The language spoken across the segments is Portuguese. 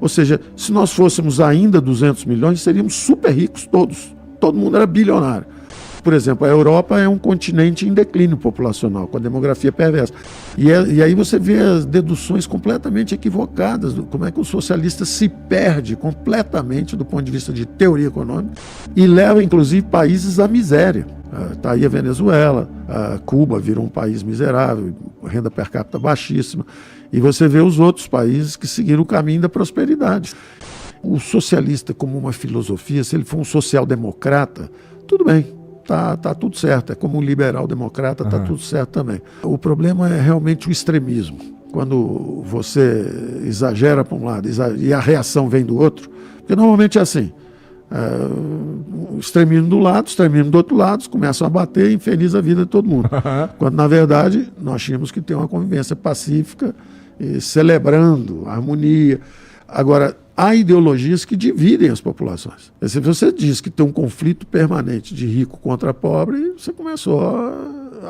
Ou seja, se nós fôssemos ainda 200 milhões, seríamos super ricos todos. Todo mundo era bilionário. Por exemplo, a Europa é um continente em declínio populacional, com a demografia perversa. E aí você vê as deduções completamente equivocadas, como é que o socialista se perde completamente do ponto de vista de teoria econômica e leva, inclusive, países à miséria. Está aí a Venezuela, Cuba virou um país miserável, renda per capita baixíssima. E você vê os outros países que seguiram o caminho da prosperidade. O socialista, como uma filosofia, se ele for um social-democrata, tudo bem. Tá tudo certo, é como um liberal-democrata, tá tudo certo também. O problema é realmente o extremismo. Quando você exagera para um lado e a reação vem do outro, porque normalmente é assim, o extremismo do lado, o extremismo do outro lado, começam a bater e infeliz a vida de todo mundo. Quando, na verdade, nós tínhamos que ter uma convivência pacífica, celebrando a harmonia. Agora, há ideologias que dividem as populações. Se você diz que tem um conflito permanente de rico contra pobre, você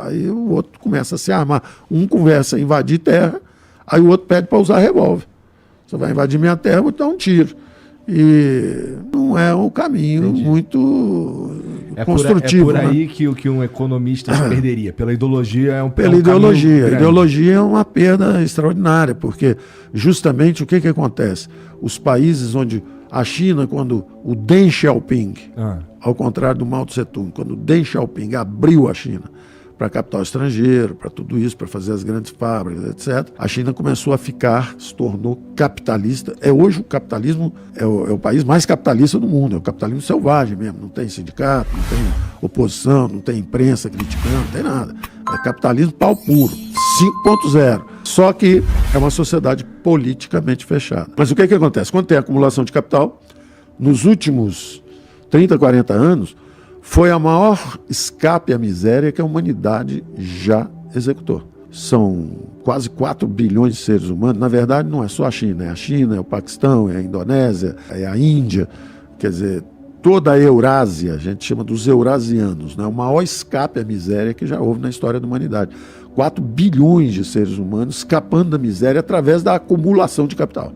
aí o outro começa a se armar. Um conversa em invadir terra, aí o outro pede para usar revólver. Você vai invadir minha terra, vou te dar um tiro. E não é um caminho muito construtivo. É por aí que um economista se perderia. Pela ideologia Pela ideologia. A ideologia é uma perda extraordinária, porque justamente o que acontece? Os países onde a China, quando o Deng Xiaoping, ao contrário do Mao Tse Tung, quando o Deng Xiaoping abriu a China para capital estrangeiro, para tudo isso, para fazer as grandes fábricas, etc., a China começou a se tornou capitalista. Hoje o capitalismo é o país mais capitalista do mundo, é o capitalismo selvagem mesmo, não tem sindicato, não tem oposição, não tem imprensa criticando, não tem nada. É capitalismo pau puro, 5.0. Só que é uma sociedade politicamente fechada. Mas o que acontece? Quando tem acumulação de capital, nos últimos 30, 40 anos, foi a maior escape à miséria que a humanidade já executou. São quase 4 bilhões de seres humanos. Na verdade, não é só a China. É a China, é o Paquistão, é a Indonésia, é a Índia. Quer dizer, toda a Eurásia, a gente chama dos eurasianos, né? O maior escape à miséria que já houve na história da humanidade. 4 bilhões de seres humanos escapando da miséria através da acumulação de capital.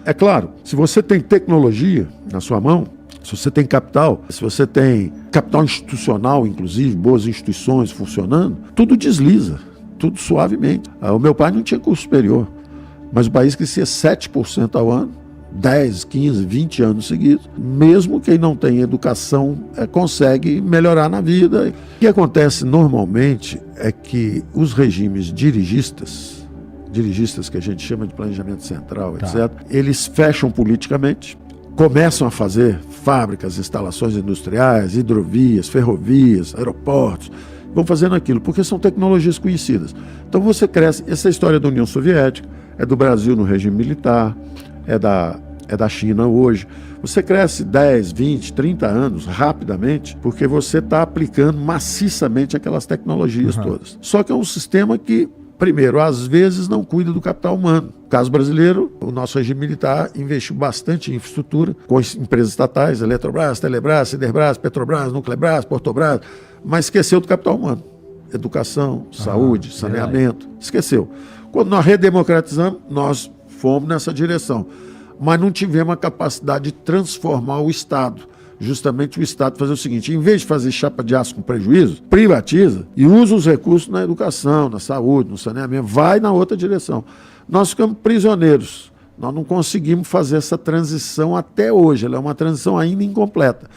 É claro, se você tem tecnologia na sua mão, se você tem capital, se você tem capital institucional, inclusive, boas instituições funcionando, tudo desliza, tudo suavemente. O meu pai não tinha curso superior, mas o país crescia 7% ao ano, 10, 15, 20 anos seguidos. Mesmo quem não tem educação consegue melhorar na vida. O que acontece normalmente é que os regimes dirigistas que a gente chama de planejamento central, etc., eles fecham politicamente, começam a fazer fábricas, instalações industriais, hidrovias, ferrovias, aeroportos, vão fazendo aquilo, porque são tecnologias conhecidas. Então você cresce, essa história da União Soviética, é do Brasil no regime militar, é da China hoje. Você cresce 10, 20, 30 anos rapidamente, porque você está aplicando maciçamente aquelas tecnologias todas. Só que é um sistema que, primeiro, às vezes não cuida do capital humano. No caso brasileiro, o nosso regime militar investiu bastante em infraestrutura, com as empresas estatais, Eletrobras, Telebrás, Siderbras, Petrobras, Nuclebras, Portobras, mas esqueceu do capital humano. Educação, saúde, saneamento, esqueceu. Quando nós redemocratizamos, nós fomos nessa direção, mas não tivemos a capacidade de transformar o Estado. Justamente o Estado fazer o seguinte: em vez de fazer chapa de aço com prejuízo, privatiza e usa os recursos na educação, na saúde, no saneamento, vai na outra direção. Nós ficamos prisioneiros, nós não conseguimos fazer essa transição até hoje, ela é uma transição ainda incompleta.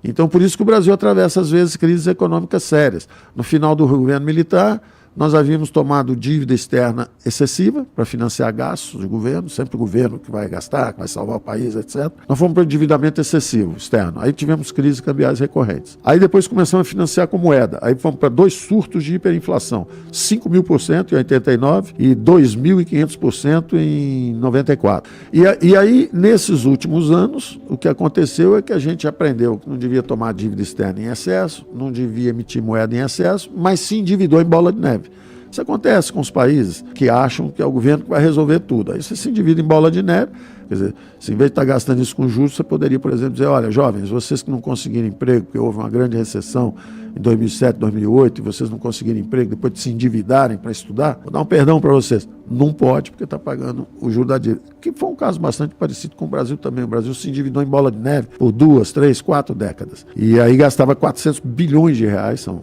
Então, por isso que o Brasil atravessa, às vezes, crises econômicas sérias. No final do governo militar, nós havíamos tomado dívida externa excessiva para financiar gastos do governo, sempre o governo que vai gastar, que vai salvar o país, etc. Nós fomos para o endividamento excessivo externo. Aí tivemos crises cambiais recorrentes. Aí depois começamos a financiar com moeda. Aí fomos para 2 surtos de hiperinflação. 5.000% em 89 e 2.500% em 94. E aí, nesses últimos anos, o que aconteceu é que a gente aprendeu que não devia tomar dívida externa em excesso, não devia emitir moeda em excesso, mas se endividou em bola de neve. Isso acontece com os países que acham que é o governo que vai resolver tudo. Aí você se endivida em bola de neve. Quer dizer, se em vez de estar gastando isso com juros, você poderia, por exemplo, dizer: olha, jovens, vocês que não conseguiram emprego, porque houve uma grande recessão em 2007, 2008, e vocês não conseguirem emprego, depois de se endividarem para estudar, vou dar um perdão para vocês. Não pode, porque está pagando o juro da dívida. Que foi um caso bastante parecido com o Brasil também. O Brasil se endividou em bola de neve por 2, 3, 4 décadas. E aí gastava 400 bilhões de reais, são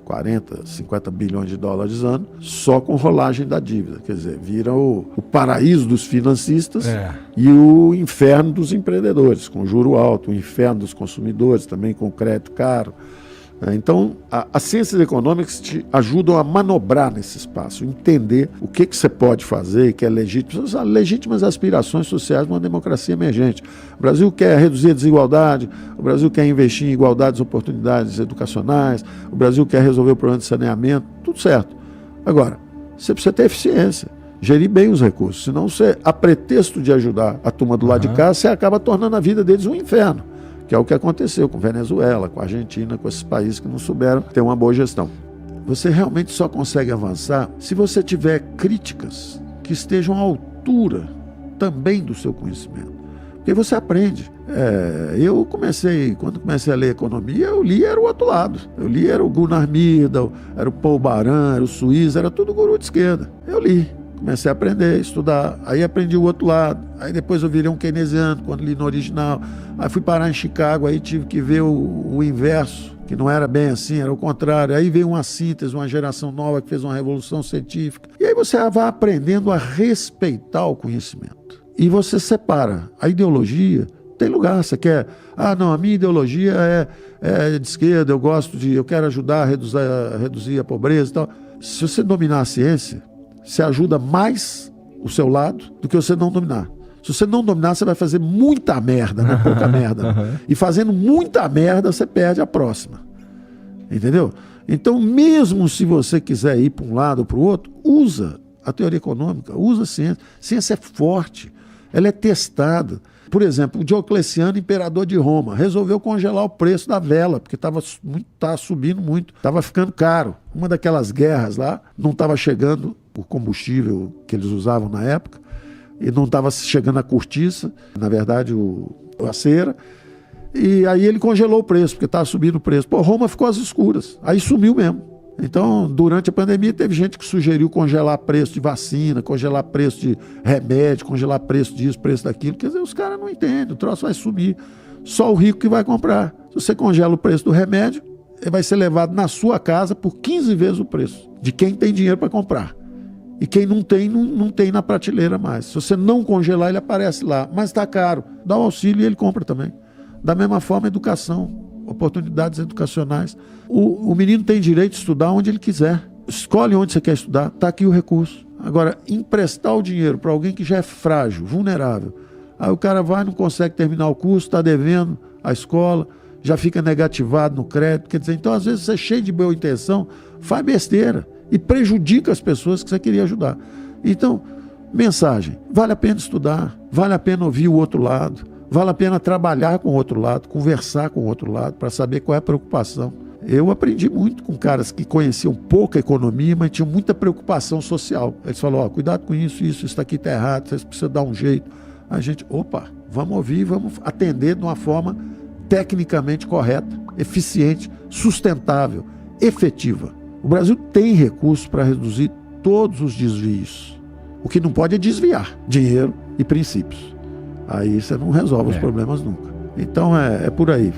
40, 50 bilhões de dólares ano, só com rolagem da dívida. Quer dizer, vira o paraíso dos financistas e o inferno dos empreendedores, com juro alto, o inferno dos consumidores, também com crédito caro. Então, as ciências econômicas te ajudam a manobrar nesse espaço, entender o que você pode fazer, que é legítimo, as legítimas aspirações sociais de uma democracia emergente. O Brasil quer reduzir a desigualdade, o Brasil quer investir em igualdades de oportunidades educacionais, o Brasil quer resolver o problema de saneamento, tudo certo. Agora, você precisa ter eficiência, gerir bem os recursos, senão você, a pretexto de ajudar a turma do lado de cá, você acaba tornando a vida deles um inferno. Que é o que aconteceu com Venezuela, com a Argentina, com esses países que não souberam ter uma boa gestão. Você realmente só consegue avançar se você tiver críticas que estejam à altura também do seu conhecimento. Porque você aprende. Quando comecei a ler economia, eu li era o outro lado. Eu li era o Gunnar Myrdal, era o Paul Baran, era o Suíça, era tudo guru de esquerda. Eu li. Comecei a aprender, estudar, aí aprendi o outro lado, aí depois eu virei um keynesiano quando li no original, aí fui parar em Chicago, aí tive que ver o inverso, que não era bem assim, era o contrário, aí veio uma síntese, uma geração nova que fez uma revolução científica, e aí você vai aprendendo a respeitar o conhecimento, e você separa a ideologia. Tem lugar, você quer, não, a minha ideologia é de esquerda, eu quero ajudar a reduzir a pobreza e tal. Se você dominar a ciência, você ajuda mais o seu lado do que você não dominar. Se você não dominar, você vai fazer muita merda, não é pouca merda. E fazendo muita merda, você perde a próxima. Entendeu? Então, mesmo se você quiser ir para um lado ou para o outro, usa a teoria econômica, usa a ciência. Ciência é forte, ela é testada. Por exemplo, o Diocleciano, imperador de Roma, resolveu congelar o preço da vela, porque estava subindo muito, estava ficando caro. Uma daquelas guerras lá, não estava chegando o combustível que eles usavam na época, e não estava chegando a cortiça, na verdade a cera, e aí ele congelou o preço, porque estava subindo o preço. Roma ficou às escuras, aí sumiu mesmo. Então, durante a pandemia, teve gente que sugeriu congelar preço de vacina, congelar preço de remédio, congelar preço disso, preço daquilo. Quer dizer, os caras não entendem, o troço vai sumir. Só o rico que vai comprar. Se você congela o preço do remédio, ele vai ser levado na sua casa por 15 vezes o preço de quem tem dinheiro para comprar. E quem não tem, não tem na prateleira mais. Se você não congelar, ele aparece lá. Mas está caro. Dá o auxílio e ele compra também. Da mesma forma, educação, oportunidades educacionais. O menino tem direito de estudar onde ele quiser. Escolhe onde você quer estudar, está aqui o recurso. Agora, emprestar o dinheiro para alguém que já é frágil, vulnerável. Aí o cara vai, não consegue terminar o curso, está devendo a escola, já fica negativado no crédito. Quer dizer, então às vezes você é cheio de boa intenção, faz besteira e prejudica as pessoas que você queria ajudar. Então, mensagem, vale a pena estudar, vale a pena ouvir o outro lado, vale a pena trabalhar com o outro lado, conversar com o outro lado para saber qual é a preocupação. Eu aprendi muito com caras que conheciam pouca economia, mas tinham muita preocupação social. Eles falaram, cuidado com isso aqui está errado, vocês precisam dar um jeito. A gente, vamos ouvir, vamos atender de uma forma tecnicamente correta, eficiente, sustentável, efetiva. O Brasil tem recursos para reduzir todos os desvios. O que não pode é desviar dinheiro e princípios. Aí você não resolve os problemas nunca. Então é por aí.